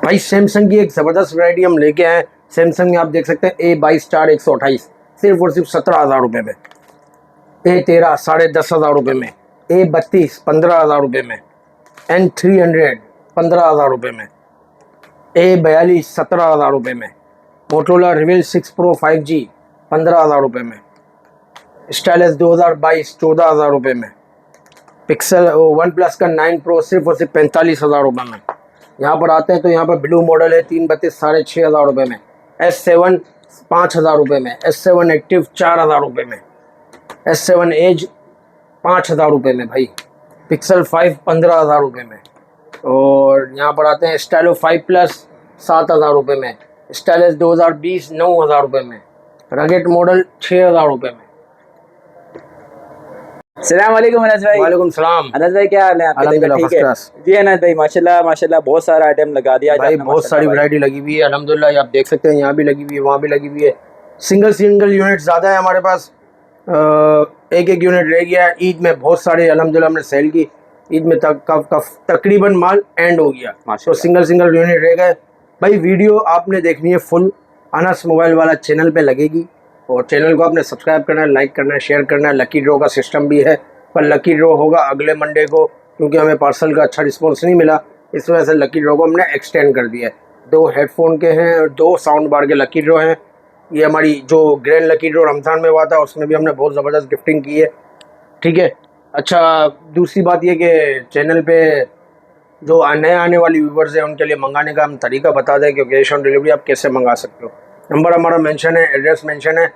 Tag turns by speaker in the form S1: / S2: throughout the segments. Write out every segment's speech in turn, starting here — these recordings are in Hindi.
S1: भाई सैमसंग की एक ज़बरदस्त वैरायटी हम लेके आए। सैमसंग में आप देख सकते हैं A22 स्टार 128 सिर्फ और सिर्फ 17,000 रुपये में, A13 10,500 रुपये में, A32 15,000 रुपये में, N300 15,000 रुपये में, A42 17,000 रुपये में, मोटोरोला रिवील 6 प्रो 5G 15,000 रुपये में, स्टाइलस 2022 14,000 रुपये में, पिक्सल वन प्लस का 9 प्रो सिर्फ और सिर्फ 45,000 रुपये में। यहाँ पर आते हैं तो यहाँ पर ब्लू मॉडल है 332 6,500 रुपये में, S7 5,000 रुपये में, S7 एक्टिव 4,000 रुपये में, S7 एज 5,000 रुपये में भाई, पिक्सल 5 15,000 रुपये में। और यहाँ पर आते हैं स्टाइलो 5 प्लस 7,000 रुपये में, स्टाइलस 2020 9,000 रुपये में, रगेट मॉडल 6,000 रुपये में।
S2: अस्सलाम वालेकुम अनस भाई।
S1: वालेकुम सलाम।
S2: अनस भाई क्या हाल है आपके?
S1: अल्हम्दुलिल्लाह फर्स्ट क्लास।
S2: जी अनस भाई माशाल्लाह बहुत सारा आइटम लगा दिया
S1: भाई, बहुत सारी वैरायटी लगी हुई है अल्हम्दुलिल्लाह। आप देख सकते हैं यहाँ भी लगी हुई है, वहाँ भी लगी हुई है। सिंगल यूनिट ज़्यादा है हमारे पास, एक यूनिट रह गया। ईद में बहुत सारे अल्हम्दुलिल्लाह हमने सेल की। ईद में तकरीबन माल एंड हो गया, तो सिंगल यूनिट रह गए। भाई वीडियो आपने देखनी है फुल, अनस मोबाइल वाला चैनल पे लगेगी और चैनल को आपने सब्सक्राइब करना है, लाइक करना है, शेयर करना है। लकी ड्रॉ का सिस्टम भी है, पर लकी ड्रॉ होगा अगले मंडे को, क्योंकि हमें पार्सल का अच्छा रिस्पॉन्स नहीं मिला, इस वजह से लकी ड्रॉ को हमने एक्सटेंड कर दिया है। 2 हेडफोन के हैं और 2 साउंड बार के लकी ड्रॉ हैं। ये हमारी जो ग्रैंड लकी ड्रॉ रमज़ान में हुआ था उसमें भी हमने बहुत ज़बरदस्त गिफ्टिंग की है, ठीक है। अच्छा, दूसरी बात ये कि चैनल पे जो नए आने वाली व्यूवर्स हैं उनके लिए मंगाने का हम तरीका बता दें कि कैश ऑन डिलीवरी आप कैसे मंगा सकते हो। नंबर हमारा मेंशन है, एड्रेस मेंशन है।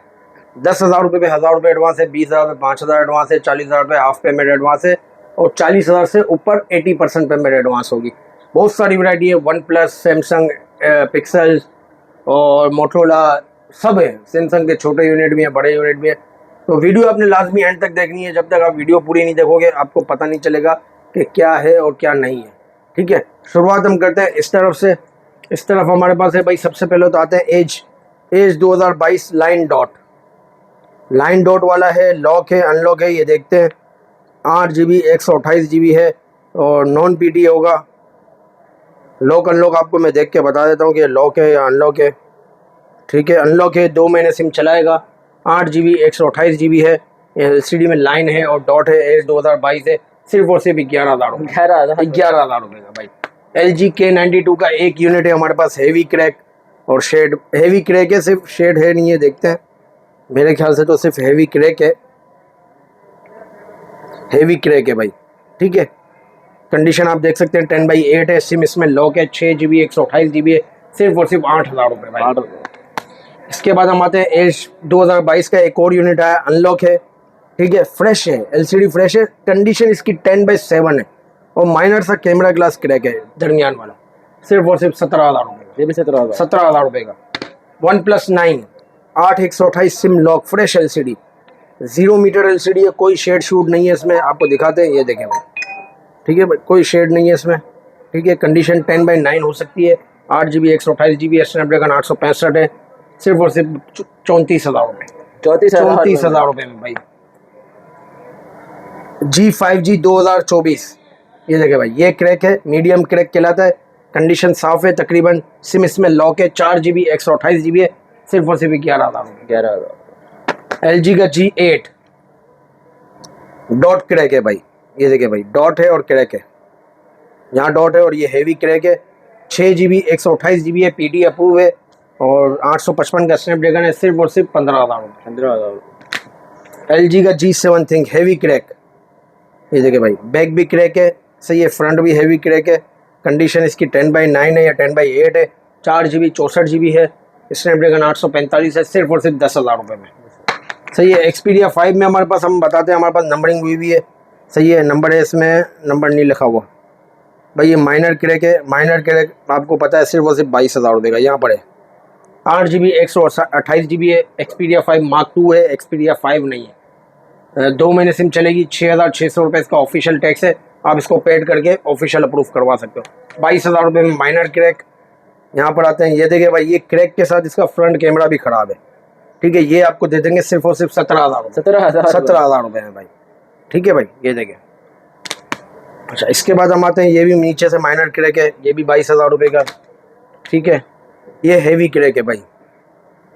S1: 10,000 रुपये पे 1,000 रुपये एडवांस है, 20,000 पे 5,000 एडवांस है, 40,000 रुपये हाफ पेमेंट एडवांस है और 40,000 से ऊपर 80% पेमेंट एडवांस होगी। बहुत सारी वैरायटी है, वन प्लस, सैमसंग, पिक्सल और मोटोरोला सब है। सैमसंग के छोटे यूनिट भी हैं, बड़े यूनिट भी हैं। तो वीडियो आपने लाजमी एंड तक देखनी है। जब तक आप वीडियो पूरी नहीं देखोगे आपको पता नहीं चलेगा कि क्या है और क्या नहीं है, ठीक है। शुरुआत हम करते हैं इस तरफ से। इस तरफ हमारे पास है भाई, सबसे पहले तो आते हैं एज 2022 लाइन डॉट वाला है, लॉक है, अनलॉक है, ये देखते हैं। 8 GB 128 GB है और नॉन PT होगा। लॉक अनलॉक आपको मैं देख के बता देता हूँ कि लॉक है या अनलॉक है, ठीक है। अनलॉक है, 2 महीने सिम चलाएगा। 8 GB 128 GB है, LCD में लाइन है और डॉट है, एज 2022 है, सिर्फ और सिर्फ 11,000 रुपये। 11,000 रुपये का भाई। LG K92 का एक यूनिट है हमारे पास, हेवी क्रैक और शेड। हेवी क्रैक है, सिर्फ शेड है नहीं है, देखते हैं। मेरे ख्याल से तो सिर्फ हेवी क्रैक है, हेवी क्रैक है भाई, ठीक है। कंडीशन आप देख सकते हैं 10/8 है। सिम इसमें लॉक है, 6 GB 128 GB है, सिर्फ और सिर्फ 8,000 रुपये भाई। इसके बाद हम आते हैं एज 2022 का एक और यूनिट आया, अनलॉक है, ठीक है। फ्रेश है, LCD फ्रेश है। कंडीशन इसकी 10/7 है और माइनर सा कैमरा ग्लास क्रैक है दरमियान वाला, सिर्फ और सिर्फ 17,000 रुपये। ये भी 17,000 रुपये का। OnePlus 9 8 128 SIM lock, fresh LCD, 0 metre LCD है, कोई शेड शूट नहीं है इसमें। आपको दिखाते हैं, ये देखें भाई, ठीक है भाई, कोई शेड नहीं है इसमें, ठीक है। कंडीशन 10/9 हो सकती है। 8 GB 128 GB स्नैपड्रैगन 865 है, सिर्फ और सिर्फ 34,000 रुपये। 34,000 रुपये में भाई। G5G 2024, ये देखे भाई, ये क्रैक है, मीडियम क्रैक कहलाता है। कंडीशन साफ है तकरीबन। सिम इसमें लॉक है, 4 GB 128 GB है, सिर्फ और सिर्फ 11,000। 11,000। LG का G8 डॉट क्रैक है भाई, ये देखे भाई, डॉट है और क्रैक है, यहाँ डॉट है और ये हेवी क्रैक है। 6 GB 128 GB है, PT अप्रूव है और 855 का स्नैपड्रैगन है, सिर्फ और सिर्फ 15,000। 15,000। LG का G7 थिंक, हेवी क्रैक, ये देखे भाई, बैक भी क्रैक है, सही है, फ्रंट भी हेवी क्रैक है। कंडीशन इसकी 10/9 है या 10/8 है। 4 GB 64 GB है, स्नैपड्रैगन 845 है, सिर्फ और सिर्फ 10,000 रुपये में, सही है। Xperia 5 में हमारे पास, हम बताते हैं, हमारे पास नंबरिंग हुई भी है, सही है। नंबर है इसमें, नंबर नहीं लिखा हुआ भाई। ये माइनर क्रैक है, माइनर क्रैक आपको पता है, सिर्फ और सिर्फ 22,000 रुपये का। यहाँ पर है 8 GB 128 GB है। Xperia 5 Mark II है, Xperia 5 नहीं है। 2 महीने सिम चलेगी। 6,600 रुपये इसका ऑफिशियल टैक्स है, आप इसको पेड करके ऑफिशियल अप्रूव करवा सकते हो। 22,000 रुपये में माइनर क्रैक। यहाँ पर आते हैं, ये देखिए भाई, ये क्रैक के साथ इसका फ्रंट कैमरा भी ख़राब है, ठीक है। ये आपको दे देंगे सिर्फ और सिर्फ 17,000 17,000 रुपये में भाई, ठीक है भाई, ये देखिए। अच्छा, इसके बाद हम आते हैं, ये भी नीचे से माइनर क्रैक है, ये भी 22,000 रुपये का। ठीक है, ये हैवी क्रैक है भाई,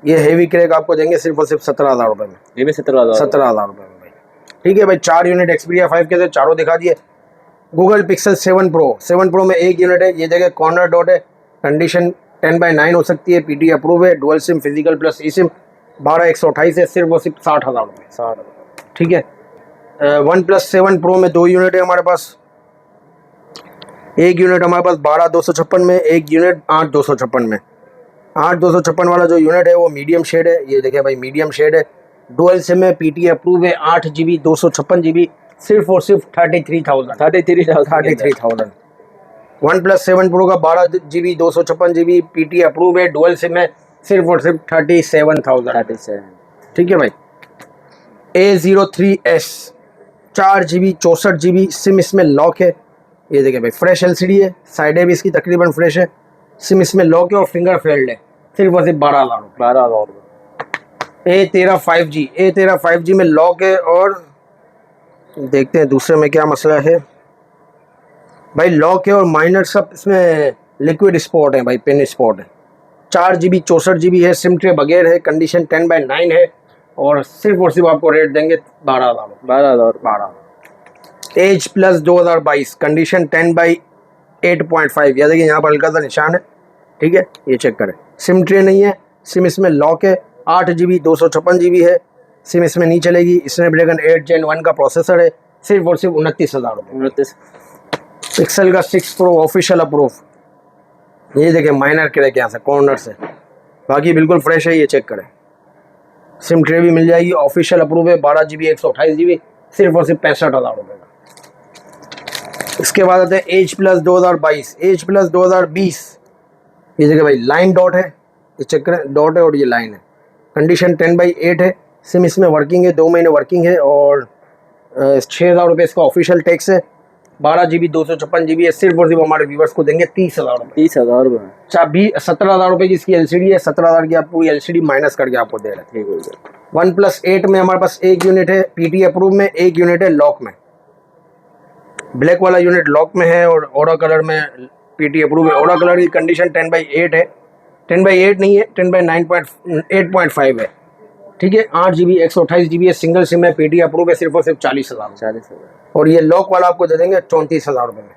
S1: ये हैवी क्रैक आपको देंगे सिर्फ और सिर्फ 17,000 रुपये में।
S2: ये भी 17,000
S1: 17,000 रुपये में भाई। ठीक है भाई, 4 यूनिट Xperia 5 के थे, चारों दिखा दिए। गूगल पिक्सल 7 Pro में 1 यूनिट है, ये जगह कॉर्नर डॉट है, कंडीशन 10/9 हो सकती है, PT अप्रूव है, डुअल सिम फिजिकल प्लस ई सिम, 12/128 है, सिर्फ और सिर्फ 60,000 रुपये।
S2: 60।
S1: ठीक है। OnePlus 7 Pro में 2 यूनिट है हमारे पास, एक यूनिट हमारे पास 12,256 में, एक यूनिट 8,256 में। 8,256 वाला जो यूनिट है वो मीडियम शेड है, ये देखिए भाई मीडियम शेड है, डुअल सिम है, PT अप्रूव है, 8 GB 256 GB, सिर्फ और सिर्फ 33,000।
S2: 33,000।
S1: OnePlus 7 Pro का 12 GB 256 GB PT अप्रूव है, डुअल सिम है, सिर्फ और सिर्फ 37,000।
S2: 37।
S1: ठीक है भाई। A03s 4 GB 64 GB सिम इसमें लॉक है, ये देखिए भाई फ्रेश LCD है, साइडें भी इसकी तकरीबन फ्रेश है, सिम इसमें लॉक है और फिंगर फेल्ड है, सिर्फ और सिर्फ 12,000 रुपये।
S2: 12,000।
S1: A13 5G में लॉक है, और देखते हैं दूसरे में क्या मसला है भाई। लॉक है और माइनर सब इसमें लिक्विड स्पॉट है भाई, पेन स्पॉट है। 4 GB 64 GB है, सिम ट्रे बगैर है, कंडीशन 10/9 है, और सिर्फ आपको रेट देंगे 12,000। एज प्लस 2022, कंडीशन 10/8.5, या देखिए यहाँ पर हल्का सा निशान है। ठीक है, ये चेक करें, सिम ट्रे नहीं है, सिम इसमें लॉक है, 8 GB 256 GB है, सिम इसमें नहीं चलेगी, स्नैपड्रैगन 8 Gen 1 का प्रोसेसर है, सिर्फ और सिर्फ 29,000 रुपये।
S2: 29।
S1: पिक्सल का 6 Pro ऑफिशियल अप्रूव, ये देखिए माइनर क्रैक यहाँ से कॉर्नर से, बाकी बिल्कुल फ्रेश है, ये चेक करें। सिम ट्रे भी मिल जाएगी, ऑफिशियल अप्रूव है, 12 GB 128 GB, सिर्फ और सिर्फ 65,000 रुपये का। इसके बाद आते हैं एज प्लस 2020, ये जगह भाई लाइन डॉट है, ये चेक करें, डॉट है और ये लाइन है, कंडीशन 10/8 है, सिम इसमें वर्किंग है, 2 महीने वर्किंग है, और 6,000 रुपये इसका ऑफिशियल टैक्स है, 12 GB 256 GB है, सिर्फ और सिर्फ हमारे व्यूवर्स को देंगे 30,000 रुपये।
S2: 30,000 रुपये।
S1: अच्छा, 17,000 रुपये की इसकी LCD है, 17,000 की आपको LCD माइनस करके आपको दे रहे हैं।
S2: ठीक हो गया।
S1: OnePlus 8 में हमारे पास 1 यूनिट है, PT अप्रूव में, 1 यूनिट है लॉक में, ब्लैक वाला यूनिट लॉक में है, और ओरा कलर में PT अप्रूव है। ओरा कलर की कंडीशन 10/8 है, 10/8 नहीं है, 10/9.8.5 है। ठीक है, 8 GB 128 GB है, सिंगल सिम है, PT अप्रूव है, सिर्फ और सिर्फ 40,000।
S2: 40,000।
S1: और ये लॉक वाला आपको दे देंगे 34,000 रुपये में,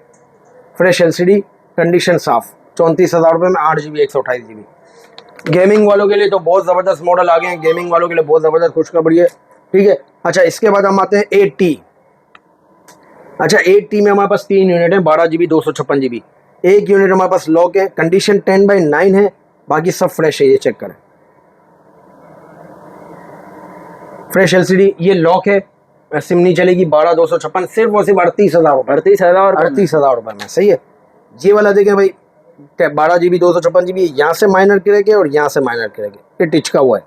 S1: फ्रेश LCD, कंडीशन साफ, 34,000 रुपये में 8 GB 128 GB। गेमिंग वालों के लिए तो बहुत ज़बरदस्त मॉडल आ गए हैं, गेमिंग वालों के लिए बहुत ज़बरदस्त खुशखबरी है। ठीक है, अच्छा इसके बाद हम आते हैं 8T। अच्छा 8T में हमारे पास 3 यूनिट है, 12 GB 256 GB, एक यूनिट हमारे पास लॉक है, कंडीशन 10/9 है, बाकी सब फ्रेश है, ये चेक करें, फ्रेश LCD, ये लॉक है, सिम नहीं चलेगी, 12,256, सिर्फ और सिर्फ 38,000 रुपये। 38,000 रुपये में, सही है। ये वाला देखें भाई, 12 GB 256 GB, यहाँ से माइनर क्रैक है और यहाँ से माइनर क्रैक है, ये टिच का हुआ है।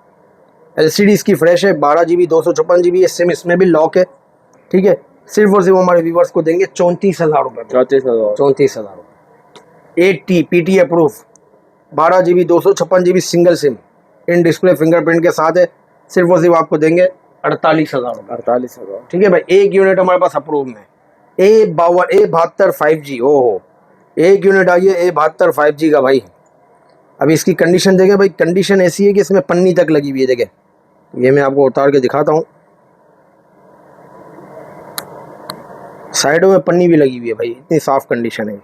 S1: LCD इसकी फ्रेश है, 12 GB 256 GB है, सिम इसमें भी लॉक है। ठीक है, सिर्फ और सिर्फ हमारे व्यूवर्स को देंगे 34,000 रुपये। 34,000 रुपये। 8T PT approve, 12 GB 256 GB single SIM, in display fingerprint के साथ है, सिर्फ और सिर्फ आपको देंगे 48,000 रुपये।
S2: 48,000।
S1: ठीक है भाई, एक यूनिट हमारे पास अप्रूव में। A72 5G, ओहो, एक यूनिट आई है A72 5G का भाई। अभी इसकी कंडीशन देखें भाई, कंडीशन ऐसी है कि इसमें पन्नी तक लगी हुई है, देखें, ये मैं आपको उतार के दिखाता हूँ, साइडों में पन्नी भी लगी हुई है भाई, इतनी साफ कंडीशन है,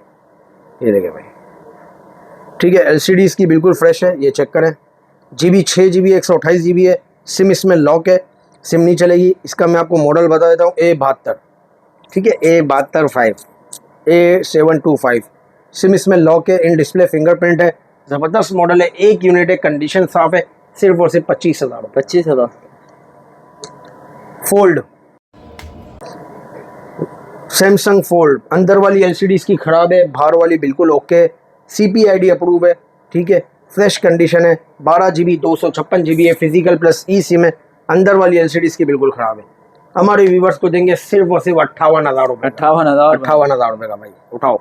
S1: ये देखें भाई। ठीक है, LCD इसकी बिल्कुल फ्रेश है, ये चेक करें, GB 6 GB 128 GB है, सिम इसमें लॉक है, सिम नहीं चलेगी। इसका मैं आपको मॉडल बता देता हूँ, A72, ठीक है, A72 5, A725, सिम इसमें लॉक है, इन डिस्प्ले फिंगरप्रिंट है, ज़बरदस्त मॉडल है, एक यूनिट है, कंडीशन साफ है, सिर्फ और सिर्फ 25,000 रुपये।
S2: 25,000।
S1: फोल्ड, सैमसंग फोल्ड, अंदर वाली LCD इसकी ख़राब है, बाहर वाली बिल्कुल ओके, CPID अप्रूव है। ठीक है, फ्रेश कंडीशन है, 12 GB 256 GB है, फिजिकल प्लस ई सिम है, अंदर वाली LCD इसकी बिल्कुल ख़राब है। हमारे व्यूवर्स को देंगे सिर्फ और सिर्फ 58,000 रुपये। 58,000 रुपये का भाई, उठाओ।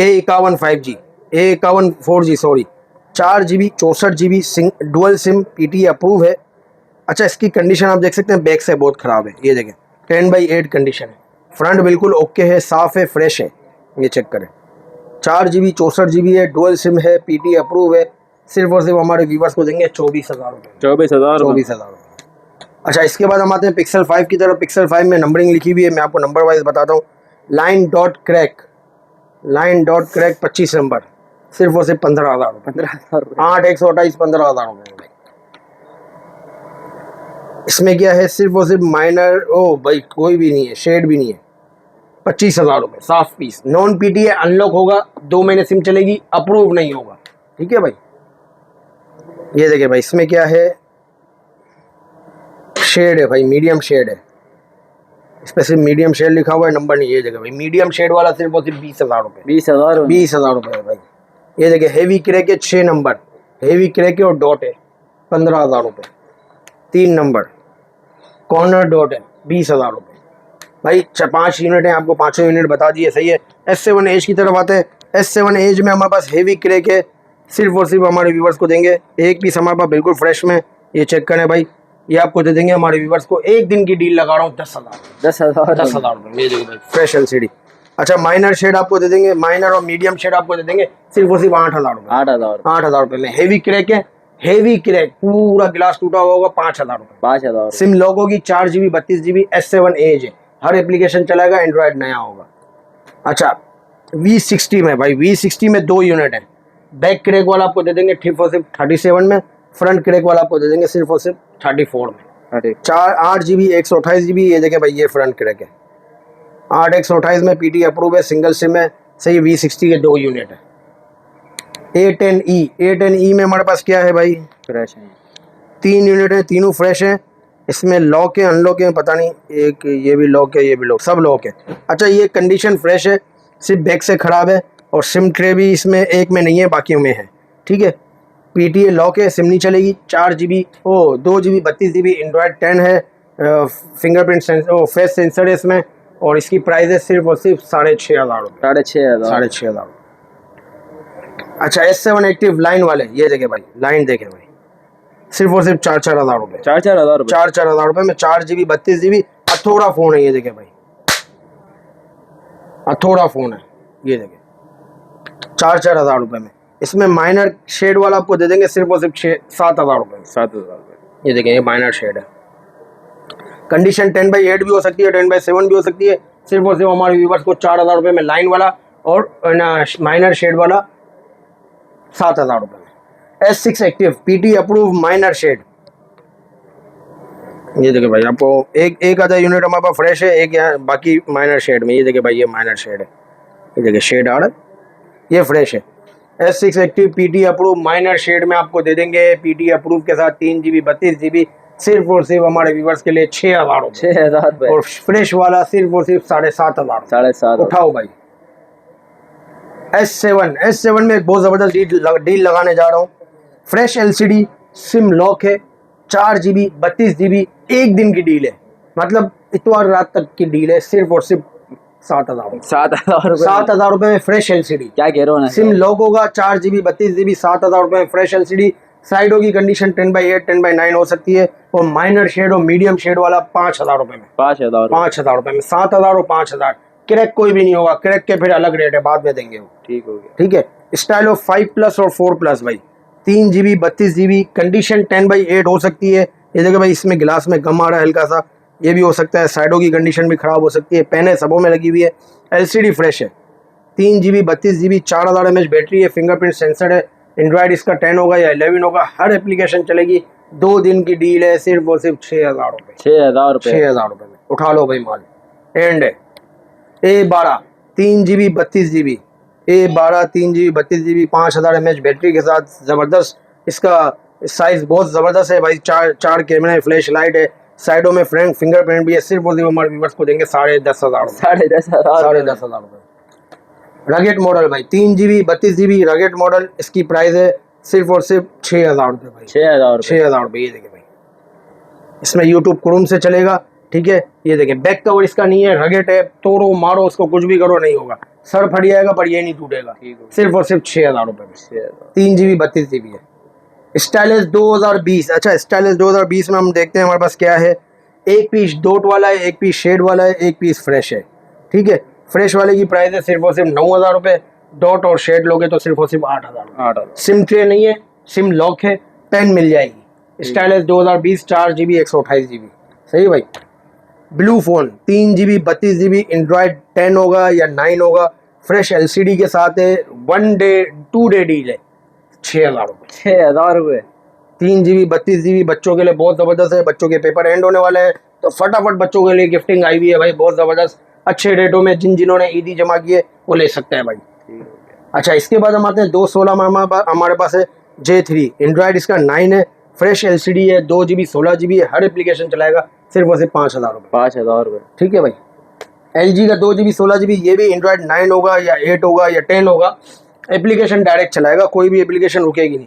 S1: A51 5G, A51 4G, sorry, 4 GB 64 GB dual SIM, PT approve है। अच्छा, इसकी कंडीशन आप देख सकते हैं, बैक से बहुत ख़राब है, ये देखें, 10/8 कंडीशन है, फ्रंट बिल्कुल ओके है, साफ है, फ्रेश है, ये चेक करें। 4 GB 64 GB है, डुअल सिम है, PT अप्रूव है। सिर्फ और सिर्फ हमारे व्यूवर्स को देंगे 24,000 रुपये।
S2: 24,000
S1: अच्छा, इसके बाद हम आते हैं पिक्सल 5 की तरफ। पिक्सल 5 में नंबरिंग लिखी हुई है, मैं आपको नंबर वाइज बताता हूँ। लाइन डॉट क्रैक 25 नंबर, सिर्फ और सिर्फ 15,000 रुपये।
S2: 15,000
S1: 8 128 15,000 रुपये। इसमें क्या है, सिर्फ और सिर्फ माइनर, ओ भाई कोई भी नहीं है, शेड भी नहीं है, 25,000 रुपये, साफ पीस। नॉन PT है, अनलॉक होगा, 2 महीने सिम चलेगी, अप्रूव नहीं होगा, ठीक है भाई। ये देखिए भाई, इसमें क्या है, शेड है भाई, मीडियम शेड है, इस पर सिर्फ मीडियम शेड लिखा हुआ है, नंबर नहीं। ये जगह भाई मीडियम शेड वाला सिर्फ और सिर्फ 20,000 रुपये। 20,000 रुपये है भाई। ये देखिए हेवी क्रैक है, 6 नंबर, हेवी क्रैक है और डॉट है, 15,000 रुपये। 3 नंबर कॉर्नर डॉट है, 20,000 रुपये भाई। 5 यूनिट है, आपको 5 यूनिट बता दिए, सही है। S7 एज की तरफ आते हैं। S7 एज में हमारे पास हेवी क्रैक है, सिर्फ और सिर्फ हमारे व्यूवर्स को देंगे एक पीस हमारे पास बिल्कुल फ्रेश में, ये चेक करें भाई। ये आपको दे देंगे हमारे व्यूवर्स को, एक दिन की डील लगा रहा हूँ, 10,000 रुपये। ये देखिए भाई, फ्रेश LCD। अच्छा, माइनर शेड आपको दे देंगे, माइनर और मीडियम शेड आपको दे देंगे सिर्फ और सिर्फ 8,000 रुपये। 8,000 रुपये में हेवी क्रैक है, हेवी क्रैक, पूरा गिलास टूटा हुआ होगा, 5,000 रुपये।
S2: 5,000
S1: सिम लॉक होगी, 4 GB 32 GB, S7 एज है, हर एप्लीकेशन चलाएगा, एंड्रॉयड नया होगा। अच्छा, V60 में भाई, V60 में 2 यूनिट है। बैक क्रैक वाला आपको दे देंगे सिर्फ और सिर्फ 37 में, फ्रंट क्रैक वाला आपको दे देंगे सिर्फ और सिर्फ 34 में। 8 GB 128 GB। ये देखें भाई, ये फ्रंट क्रैक है, 8 128 में, PT अप्रूव है, सिंगल सिम है, सही। V60 के 2 यूनिट है। A10E में हमारे पास क्या है भाई,
S2: फ्रेश है,
S1: 3 यूनिट है, तीनों फ्रेश हैं। इसमें लॉक है, अनलॉक है, पता नहीं, एक ये भी लॉक है, ये भी लॉक, सब लॉक है। अच्छा, ये कंडीशन फ्रेश है, सिर्फ बैक से ख़राब है, और सिम ट्रे भी इसमें एक में नहीं है, बाकियों में है, ठीक है। PTA लॉक है, सिम नहीं चलेगी। 2 GB 32 GB, एंड्रॉयड 10 है, फिंगरप्रिंट सेंसर, फेस सेंसर है इसमें, और इसकी प्राइस है सिर्फ और सिर्फ 6,500 रुपये। 6,500। अच्छा, S7 एक्टिव लाइन वाले, ये देखें भाई, लाइन देखें भाई, सिर्फ और सिर्फ 4,000 रुपये। 4,000 रुपये में 4 GB 32 GB, अथोड़ा फ़ोन है, ये देखें भाई, अथोड़ा फ़ोन है, ये देखें, 4,000 रुपये में। इसमें माइनर शेड वाला आपको दे देंगे सिर्फ और सिर्फ 7,000 रुपये।
S2: 7,000।
S1: ये देखें, ये माइनर शेड है, कंडीशन 10/8 भी हो सकती है, 10/7 भी हो सकती है। सिर्फ और सिर्फ हमारे व्यूवर्स को 4,000 रुपये में लाइन वाला और माइनर शेड वाला 7,000 रुपये में। S6 active, PT approve, minor shade. ये देखिए भाई, आपको एक आधा यूनिट हमारे पास फ्रेश है, एक यहाँ बाकी माइनर शेड में। ये देखिए भाई, ये माइनर शेड है, ये देखिए शेड आ रहा है, ये फ्रेश है। S6 active, PT approve, minor shade में आपको दे देंगे PT अप्रूव के साथ 3 GB 32 GB, सिर्फ और सिर्फ हमारे व्यूवर्स के लिए 6,000 रुपये।
S2: 6,000 रुपये।
S1: और फ्रेश वाला सिर्फ और सिर्फ 7,500।
S2: 7,500।
S1: उठाओ भाई। S7 में एक बहुत ज़बरदस्त डील लगाने जा रहा हूँ। फ्रेश LCD, सिम लॉक है, 4 GB 32 GB, एक दिन की डील है, मतलब इतवार रात तक की डील है, सिर्फ और सिर्फ 7,000। 7,000 रुपये में फ्रेश LCD।
S2: क्या कह रहे हो ना,
S1: सिम लॉक होगा, 4 GB 32 GB, 7,000 रुपये में फ्रेश LCD। साइडों की कंडीशन 10/8 10/9 हो सकती है, और माइनर शेड और मीडियम शेड वाला 5,000 रुपये में। 5,000 रुपये में, 7,000 और 5,000। क्रैक कोई भी नहीं होगा, क्रैक के फिर अलग रेट है, बाद में देंगे वो,
S2: ठीक हो गया।
S1: ठीक है। स्टाइलो 5+ और 4+ भाई, 3 GB 32 GB, कंडीशन 10/8 हो सकती है। ये देखो भाई, इसमें गिलास में गम आ रहा है हल्का सा, ये भी हो सकता है। साइडों की कंडीशन भी ख़राब हो सकती है, पेन है, सबों में लगी हुई है। LCD फ्रेश है, 3 GB 32 GB, 4,000 mAh बैटरी है, फिंगरप्रिंट सेंसर है। एंड्रॉयड इसका 10 होगा या 11 होगा, हर एप्लीकेशन चलेगी। 2 दिन की डील है, सिर्फ और सिर्फ 6,000 रुपये। 6,000 रुपये में उठा लो भाई माल। एंड है A12 3 GB 32 GB, A12 3 GB 32 GB, 5,000 mAh battery के साथ, ज़बरदस्त। इसका साइज़ बहुत ज़बरदस्त है भाई, चार कैमरा है, फ्लैश लाइट है, साइडों में फ्रंट फिंगरप्रिंट भी है। सिर्फ और सिर्फ हमारे व्यूअर्स को देंगे 10,500। 10,500 रुपये। रगेट मॉडल भाई, 3 GB 32 GB रगेट मॉडल, इसकी प्राइस है सिर्फ और सिर्फ 6,000 रुपये भाई। 6,000 रुपये। ये देखिए भाई, इसमें यूट्यूब क्रोम से चलेगा, ठीक है। ये देखें, बैक कवर इसका नहीं है, रगेट है, तोड़ो मारो उसको, कुछ भी करो नहीं होगा, सर फट जाएगा पर ये नहीं टूटेगा। सिर्फ और सिर्फ 6,000 रुपये में 3 GB 32 GB है। स्टाइलिश 2020। अच्छा, स्टाइलिश 2020 में हम देखते हैं हमारे पास क्या है। एक पीस डॉट वाला है, एक पीस शेड वाला है, एक पीस फ्रेश है। ठीक है। फ्रेश वाले की प्राइस है सिर्फ और सिर्फ 9,000 रुपये। डॉट और शेड लोगे तो सिर्फ और सिर्फ 8,000।
S2: 8,000।
S1: सिम ट्रे नहीं है, सिम लॉक है, पेन मिल जाएगी। Stylish 2020 4 GB 128 GB। सही है भाई। Blue phone 3 GB 32 GB Android 10 होगा या 9 होगा, फ्रेश LCD के साथ है। 1 डे 2 डे डील है, 6,000 रुपये।
S2: 6,000 रुपये।
S1: 3 GB 32 GB बच्चों के लिए बहुत ज़बरदस्त है। बच्चों के पेपर एंड होने वाले हैं तो फटाफट बच्चों के लिए गिफ्टिंग आई हुई है भाई, बहुत ज़बरदस्त अच्छे रेटों में। जिन्होंने ईदी जमा किए वो ले सकते हैं भाई। अच्छा, इसके बाद हम आते हैं 216 में हमारे पास है J3 एंड्रॉयड, इसका 9 है। फ्रेश LCD है, 2 GB 16 GB है, हर एप्लीकेशन चलाएगा, सिर्फ और सिर्फ 5,000 रुपये।
S2: 5,000 रुपये।
S1: ठीक है भाई। LG का 2 GB 16 GB, ये भी एंड्रॉयड 9 होगा या 8 होगा या 10 होगा, एप्लीकेशन डायरेक्ट चलाएगा, कोई भी एप्लीकेशन रुकेगी नहीं।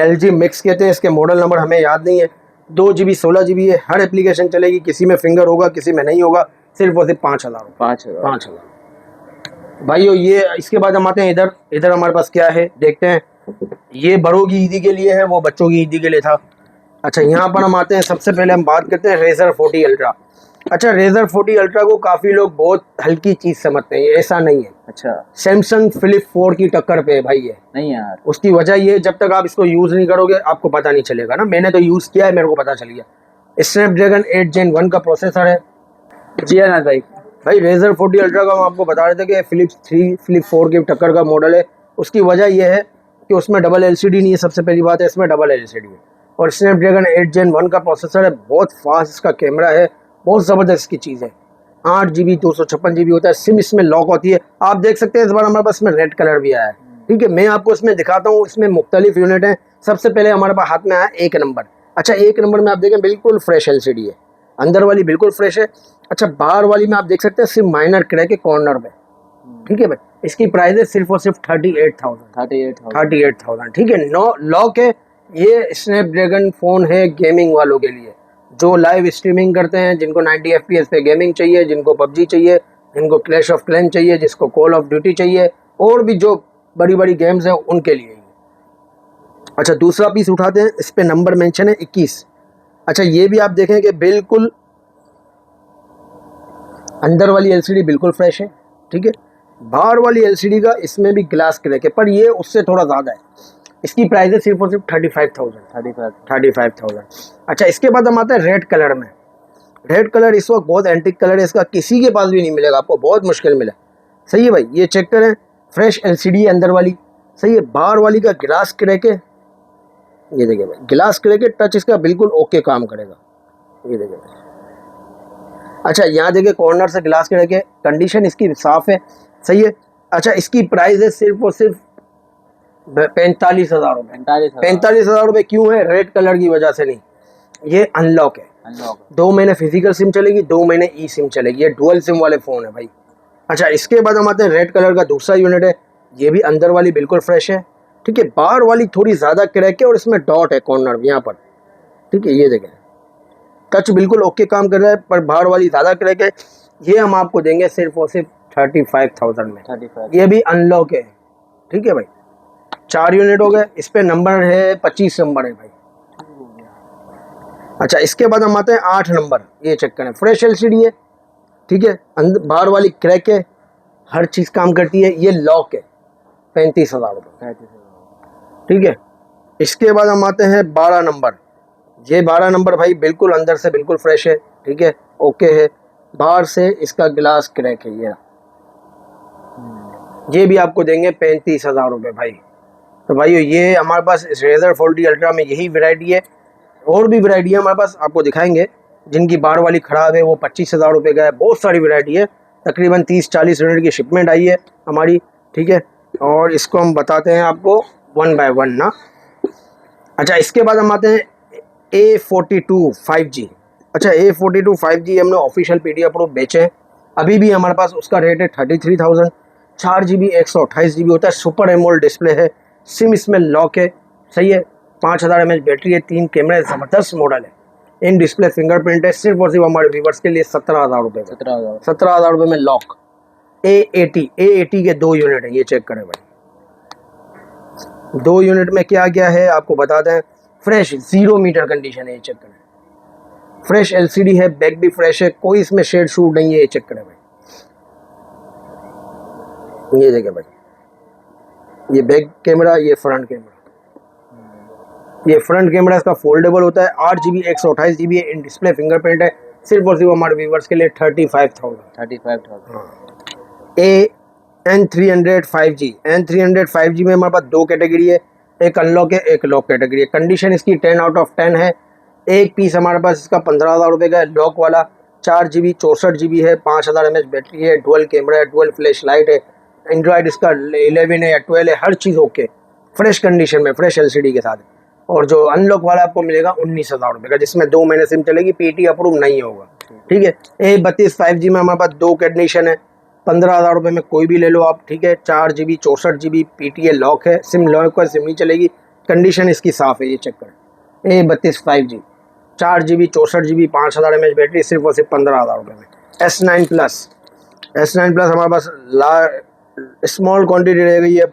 S1: LG मिक्स कहते हैं, इसके मॉडल नंबर हमें याद नहीं है। 2 GB 16 GB है, हर एप्लीकेशन चलेगी, किसी में फिंगर होगा किसी में नहीं होगा, सिर्फ और सिर्फ 5,000 रुपये। 5,000 भाइयों। ये इसके बाद हम आते हैं इधर हमारे पास क्या है देखते हैं। ये बड़ों की ईदी के लिए है, वो बच्चों की ईदी के लिए था। अच्छा, यहाँ पर हम आते हैं, सबसे पहले हम बात करते हैं Razer 40 अल्ट्रा। अच्छा, Razer 40 अल्ट्रा को काफ़ी लोग बहुत हल्की चीज़ समझते हैं, ऐसा नहीं है।
S2: अच्छा,
S1: सैमसंग फ्लिप 4 की टक्कर पे है भाई ये।
S2: नहीं यार।
S1: उसकी वजह ये, जब तक आप इसको यूज़ नहीं करोगे आपको पता नहीं चलेगा ना। मैंने तो यूज़ किया है, मेरे को पता चल गया। स्नैपड्रैगन 8 Gen 1 का प्रोसेसर है।
S2: जी हाँ भाई।
S1: भाई Razer 40 अल्ट्रा का हम आपको बता रहे थे कि फ्लिप 3 फ्लिप 4 की टक्कर का मॉडल है। उसकी वजह यह है कि उसमें डबल LCD नहीं है, सबसे पहली बात है, इसमें डबल LCD है। और स्नैपड्रैगन 8 Gen 1 का प्रोसेसर है, बहुत फास्ट इसका कैमरा है, बहुत ज़बरदस्त की चीज़ है। 8 GB 256 GB होता है। सिम इसमें लॉक होती है, आप देख सकते हैं। इस बार हमारे पास इसमें रेड कलर भी आया है। ठीक है, मैं आपको इसमें दिखाता हूँ। इसमें मुख्तलिफ यूनिट हैं। सबसे पहले हमारे पास हाथ में आया 1 नंबर। अच्छा, 1 नंबर में आप देखें बिल्कुल फ्रेश LCD है, अंदर वाली बिल्कुल फ्रेश है। अच्छा, बाहर वाली में आप देख सकते हैं सिर्फ माइनर क्रैक है कॉर्नर में। ठीक है भाई, इसकी प्राइस है सिर्फ और सिर्फ 38,000। ठीक है, नो लॉक है। ये स्नैपड्रैगन फ़ोन है गेमिंग वालों के लिए, जो लाइव स्ट्रीमिंग करते हैं, जिनको 90 FPS पे गेमिंग चाहिए, जिनको PUBG चाहिए, जिनको क्लैश ऑफ क्लैन चाहिए, जिसको कॉल ऑफ ड्यूटी चाहिए, और भी जो बड़ी बड़ी गेम्स हैं उनके लिए। अच्छा, दूसरा पीस उठाते हैं, इस पे नंबर मेंशन है 21। अच्छा, ये भी आप देखें कि बिल्कुल अंदर वाली LCD बिल्कुल फ्रेश है। ठीक है, बाहर वाली LCD का इसमें भी ग्लास क्रैक है, पर ये उससे थोड़ा ज़्यादा है। इसकी प्राइस है सिर्फ और सिर्फ 35,000। अच्छा, इसके बाद हम आते हैं रेड कलर में। रेड कलर इस वक्त बहुत एंटिक कलर है, इसका किसी के पास भी नहीं मिलेगा, आपको बहुत मुश्किल मिला। सही है भाई, ये चेक करें, फ्रेश LCD है अंदर वाली। सही है, बाहर वाली का ग्लास क्रैक है, ये देखिए भाई, ग्लास क्रैक है, टच इसका बिल्कुल ओके काम करेगा, ये देखिए भाई। अच्छा, यहाँ देखिए कॉर्नर से ग्लास क्रैक है, कंडीशन इसकी साफ़ है। सही है। अच्छा, इसकी प्राइस है सिर्फ और सिर्फ 45,000 रुपये। 45,000 रुपये क्यों है? रेड कलर की वजह से नहीं, ये अनलॉक है। 2 महीने फिजिकल सिम चलेगी, 2 महीने ई सिम चलेगी, ये डुअल सिम वाले फ़ोन है भाई। अच्छा, इसके बाद हम आते हैं रेड कलर का दूसरा यूनिट है, ये भी अंदर वाली बिल्कुल फ्रेश है। ठीक है, बाहर वाली थोड़ी ज़्यादा क्रैक है और इसमें डॉट है कॉर्नर यहाँ पर। ठीक है, ये देखें, टच बिल्कुल ओके काम कर रहा है, पर बाहर वाली ज़्यादा क्रैक है। ये हम आपको देंगे सिर्फ और सिर्फ 35,000 में। 35। ये भी अनलॉक है। ठीक है भाई, 4 यूनिट हो गए, इस पे नंबर है 25 नंबर है भाई। अच्छा, इसके बाद हम आते हैं 8 नंबर, ये चेक करें, फ्रेश LCD है। ठीक है, बाहर वाली क्रैक है, हर चीज़ काम करती है, ये लॉक है, 35,000 रुपये। ठीक है, इसके बाद हम आते हैं 12 नंबर। ये 12 नंबर भाई बिल्कुल अंदर से बिल्कुल फ्रेश है। ठीक है, ओके है, बाहर से इसका ग्लास क्रैक है, ये भी आपको देंगे 35,000 रुपये भाई। तो भाई ये हमारे पास Razer 40 अल्ट्रा में यही वैरायटी है, और भी वैरायटी है हमारे पास, आपको दिखाएंगे। जिनकी बाहर वाली ख़राब है वो 25,000 रुपये का है, बहुत सारी वैरायटी है, तकरीबन 30-40 यूनिट की शिपमेंट आई है हमारी। ठीक है, और इसको हम बताते हैं आपको 1 बाय 1 ना। अच्छा, इसके बाद हम आते हैं A42 5G। अच्छा, A42 5G हमने ऑफिशियल PDF प्रो बेचे हैं, अभी भी हमारे पास उसका रेट है 33,000। 4 GB 128 GB होता है, सुपर एमोल्ड डिस्प्ले है, सिम इसमें लॉक है। सही है, 5000 mAh बैटरी है, 3 कैमरे, ज़बरदस्त मॉडल है, इन डिस्प्ले फिंगरप्रिंट है। सिर्फ और सिर्फ हमारे व्यूवर्स के लिए 17,000 रुपये। 17,000 रुपये में लॉक। A80 के 2 यूनिट है, ये चेक करें भाई। 2 यूनिट में क्या क्या है आपको बताते हैं। फ्रेश 0 मीटर कंडीशन है, ये चेक करें। फ्रेश LCD है, बैक भी फ्रेश है, कोई इसमें शेड शूट नहीं है, ये चेक करें भाई। ये देखिए भाई, ये बैक कैमरा, ये फ्रंट कैमरा। ये फ्रंट कैमरा इसका फोल्डेबल होता है, 8GB 128GB है, इन डिस्प्ले फिंगरप्रिंट है, सिर्फ और सिर्फ हमारे व्यूवर्स के लिए 35,000।
S2: 35,000।
S1: ए N300 5G, N300 5G में हमारे पास दो कैटेगरी है, एक अनलॉक है, एक लॉक कैटेगरी है। कंडीशन इसकी 10/10 है। एक पीस हमारे पास इसका 15,000 रुपये का है, लॉक वाला। 4GB 64GB है, 5000 mAh बैटरी है, डुअल कैमरा है, डुअल फ्लैश लाइट है, एंड्रॉयड इसका 11 है या 12 है, हर चीज़ ओके, फ्रेश कंडीशन में, फ्रेश LCD के साथ। और जो अनलॉक वाला आपको मिलेगा 19,000 रुपये का, जिसमें 2 महीने सिम चलेगी, PT अप्रूव नहीं होगा। ठीक है। A32 5G में हमारे पास दो कंडीशन है, 15,000 रुपये में कोई भी ले लो आप। ठीक है। 4GB 64GB PT है, लॉक है, सिम लॉक है, सिम नहीं चलेगी, कंडीशन इसकी साफ़ है, ये चेक करें। A32 5G 4GB 64GB 5000 mAh battery, सिर्फ और सिर्फ 15,000 रुपये में। S9 प्लस हमारे पास स्मॉल क्वांटिटी रह गई है,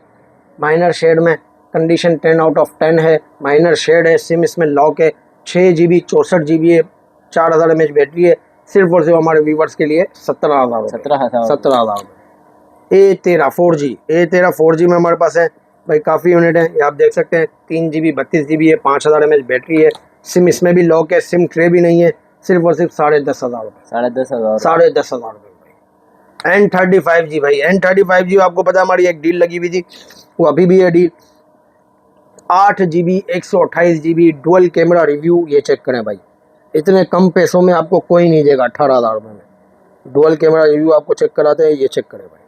S1: माइनर शेड में, कंडीशन 10/10 है, माइनर शेड है, सिम इसमें लॉक है, 6GB 64GB है, 4000 mAh बैटरी है, सिर्फ और सिर्फ हमारे व्यूवर्स के लिए 17,000। 17,000। A13 4G में हमारे पास है भाई, काफ़ी यूनिट है, ये आप देख सकते हैं। 3GB 32GB है, 5000 mAh बैटरी है, सिम इसमें भी लॉक है, सिम ट्रे भी नहीं है, सिर्फ और सिर्फ 10,500 रुपये। 10,500 रुपये भाई। N35G भाई, N35G आपको पता है हमारी एक डील लगी हुई थी, वो अभी भी है deal. 8GB 128GB dual camera review, ये चेक करें भाई, इतने कम पैसों में आपको कोई नहीं देगा। 18,000 रुपये में डुअल कैमरा रिव्यू आपको चेक कराते हैं, ये चेक करें भाई।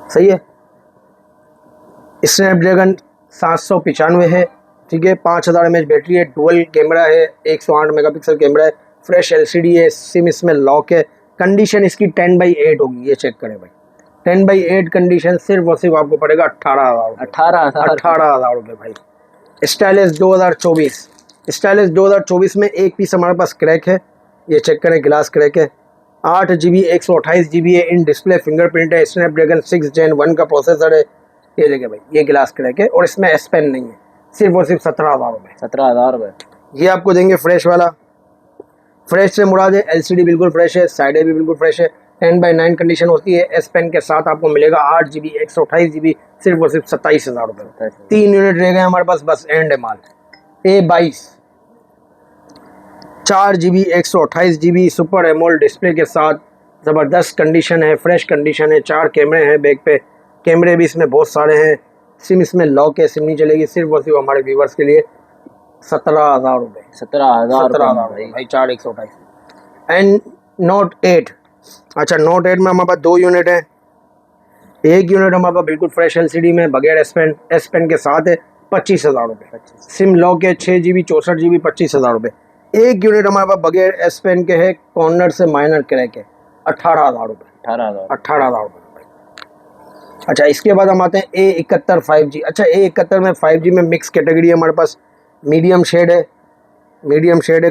S1: सही है। स्नैपड्रैगन 795 है। ठीक है। 5000 mAh बैटरी है, डुअल कैमरा है, 108 मेगापिक्सल कैमरा है, फ्रेश LCD है, सिम इसमें लॉक है, कंडीशन इसकी 10/8 होगी, ये चेक करें भाई। 10/8 कंडीशन, सिर्फ और सिर्फ आपको पड़ेगा 18,000 रुपये भाई। स्टाइलिश 2024 में एक पीस हमारे पास क्रैक है, ये चेक करें, ग्लास क्रैक है। 8GB 128GB है, इन डिस्प्ले फिंगरप्रिंट है, स्नैपड्रैगन 6 Gen 1 का प्रोसेसर है, ये देखिए भाई, ये ग्लास क्रैक है, और इसमें S Pen नहीं है, सिर्फ और सिर्फ 17,000 रुपये।
S2: 17,000 रुपये।
S1: ये आपको देंगे फ्रेश वाला। फ्रेश से मुराद है LCD बिल्कुल फ्रेश है, साइडें भी बिल्कुल फ्रेश है, 10/9 कंडीशन होती है। S Pen के साथ आपको मिलेगा 8GB 128GB, सिर्फ और सिर्फ 27,000 रुपये। 3 यूनिट रह गए हमारे पास, बस एंड है माल। A22 4GB 128GB super AMOLED display के साथ, ज़बरदस्त कंडीशन है, फ्रेश कंडीशन है, 4 कैमरे हैं बैक पे, कैमरे भी इसमें बहुत सारे हैं, सिम इसमें लॉक है, सिम नहीं चलेगी, सिर्फ और सिर्फ हमारे व्यूवर्स के लिए 17,000 रुपये। 17,000 भाई, 4 128। एंड Note 8, अच्छा Note 8 में हमारे पास दो यूनिट हैं। एक यूनिट हमारे पास बिल्कुल फ्रेश LCD में बगैर S Pen के साथ है, 25,000 रुपये। सिम लॉक है, 6GB 64GB 25,000 रुपये। एक यूनिट हमारे पास बगैर S Pen के है, कॉर्नर से माइनर क्रैक है, 18,000 रुपये। 18,000 रुपये। अच्छा, इसके बाद हम आते हैं A71 5G। अच्छा, A71 में 5G में मिक्स कैटेगरी है हमारे पास, मीडियम शेड है,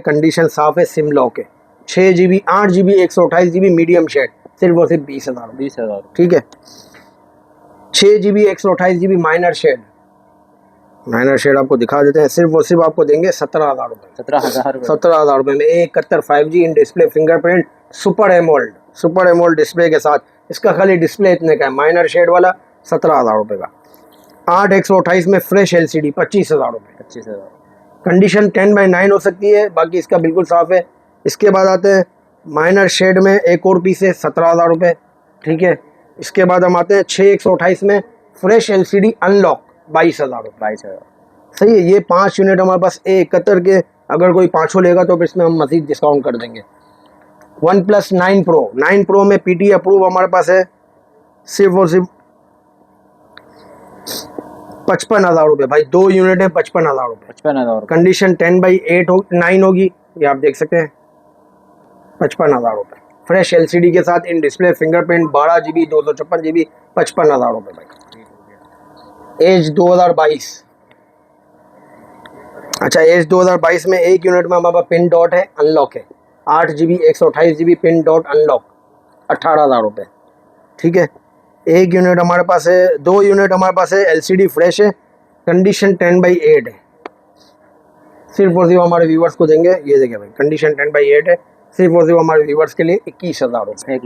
S1: कंडीशन साफ़ है, सिम लॉक है, 6GB 8GB 128GB medium shade, सिर्फ और सिर्फ 20,000। ठीक है। 6GB 128GB माइनर शेड आपको दिखा देते हैं, सिर्फ और सिर्फ आपको देंगे 17,000 रुपये। 17,000 रुपये में A71 5G in display fingerprint super AMOLED display के साथ। इसका खाली डिस्प्ले इतने का है, माइनर शेड वाला 17,000 रुपये का। 8 128 में फ्रेश LCD 25,000 रुपये। 25,000। कंडीशन 10/9 हो सकती है, बाकी इसका बिल्कुल साफ़ है। इसके बाद आते हैं माइनर शेड में एक और पीस है, 17,000 रुपये। ठीक है। इसके बाद हम आते हैं 6 128 में फ्रेश LCD अनलॉक 22,000 रुपये। 22,000। सही है। ये 5 यूनिट हमारे पास A71 के, अगर कोई पाँचों लेगा तो फिर इसमें हम मज़ीद डिस्काउंट कर देंगे। OnePlus 9 Pro में PT अप्रूव हमारे पास है, सिर्फ और सिर्फ 55,000 रुपये भाई। 2 यूनिट है, 55,000 रुपये। 55,000। कंडीशन 10/9 होगी, ये आप देख सकते हैं, 55,000 रुपये। फ्रेश LCD के साथ in display fingerprint 12GB 256GB 55,000 रुपये भाई। एज 2022। अच्छा, एज 2022 में एक यूनिट में हमारे पास पिन डॉट है, अनलॉक है, 8GB 128GB pin dot unlock, 18,000 रुपये। ठीक है। एक यूनिट हमारे पास है, 2 यूनिट हमारे पास है, LCD फ्रेश है, कंडीशन 10/8 है, सिर्फ और सिर्फ हमारे व्यूवर्स को देंगे, ये देखिए भाई, कंडीशन 10/8 है, सिर्फ और सिर्फ हमारे व्यूवर्स के लिए 21,000 रुपये। एक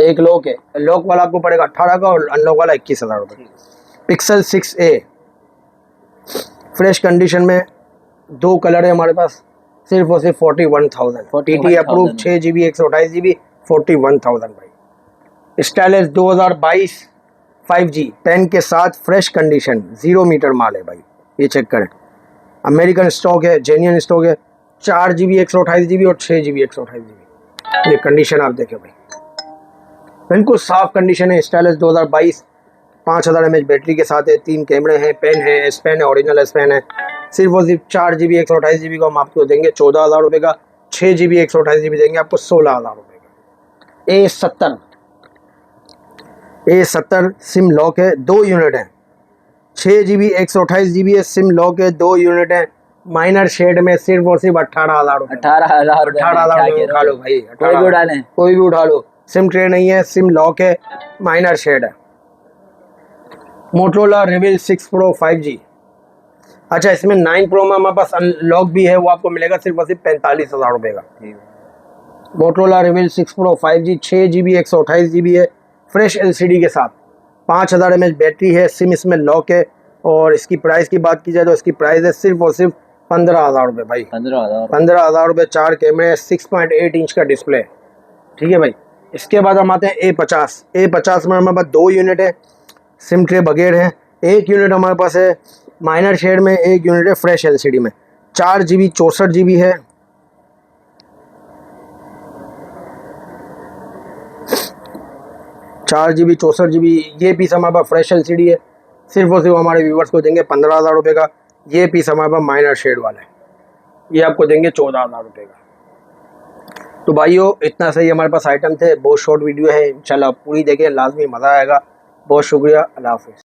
S2: एक लॉक है।
S1: लॉक वाला आपको पड़ेगा 18 का और अनलॉक वाला 21,000 रुपये। पिक्सल 6a फ्रेश कंडीशन में, 2 कलर है हमारे पास, सिर्फ और सिर्फ 41,000।
S2: 41,000
S1: अप्रूव 6GB 128GB 41,000 भाई। स्टाइलिश 2022 5G 10 के साथ फ्रेश कंडीशन 0 मीटर माल है भाई, ये चेक करें। अमेरिकन स्टॉक है, जेन्युइन स्टॉक है। 4GB 128GB और 6GB 128GB। ये कंडीशन आप देखें भाई, बिल्कुल साफ कंडीशन है। स्टाइलिश 2022 5000 mAh बैटरी के साथ है। 3 कैमरे हैं, पेन है, एस पेन है, ओरिजिनल एस पेन है। सिर्फ और सिर्फ 4GB 128GB को हम आपको देंगे 14,000 रुपये का। 6GB 128GB देंगे आपको 16,000 रुपये का। A70 सिम लॉक है, 2 यूनिट है। 6GB 128GB है, सिम लॉक है, 2 यूनिट है। माइनर शेड में सिर्फ और सिर्फ 18,000 रुपये।
S2: 18,000
S1: 18,000 रुपये उठा लो भाई,
S2: कोई भी उठा लें।
S1: कोई भी उठा लो। सिम ट्रे नहीं है, सिम लॉक है, माइनर शेड है। मोटरोला रेविल 6 Pro 5G। अच्छा, इसमें 9 Pro में हमारे पास अनलॉक भी है, वो आपको मिलेगा सिर्फ और सिर्फ 45,000 रुपये का। मोटरोला रेविल 6 Pro 5G 6GB 128GB है, फ्रेश LCD के साथ। 5000 mAh बैटरी है, सिम इसमें लॉक है। और इसकी प्राइस की बात की जाए तो इसकी प्राइस है सिर्फ और सिर्फ 15,000 रुपये भाई। 15,000 रुपये। 4 कैमरे, 6.8 इंच का डिस्प्ले, ठीक है भाई। इसके बाद हम आते हैं A50 में हमारे पास 2 यूनिट है, सिम ट्रे बगैर है। 1 यूनिट हमारे पास है माइनर शेड में, 1 यूनिट है फ्रेश LCD में। 4GB 64GB है। ये पीस हमारे पास फ्रेश LCD है, सिर्फ और सिर्फ हमारे व्यूवर्स को देंगे 15,000 रुपये का। ये पीस हमारे पास माइनर शेड वाला है, ये आपको देंगे 14,000 रुपये का। तो भाइयों, इतना सही हमारे पास आइटम थे। बहुत शॉर्ट वीडियो है, इंशाल्लाह पूरी देखें, लाजमी मज़ा आएगा। बहुत शुक्रिया, अल्लाह हाफिज़।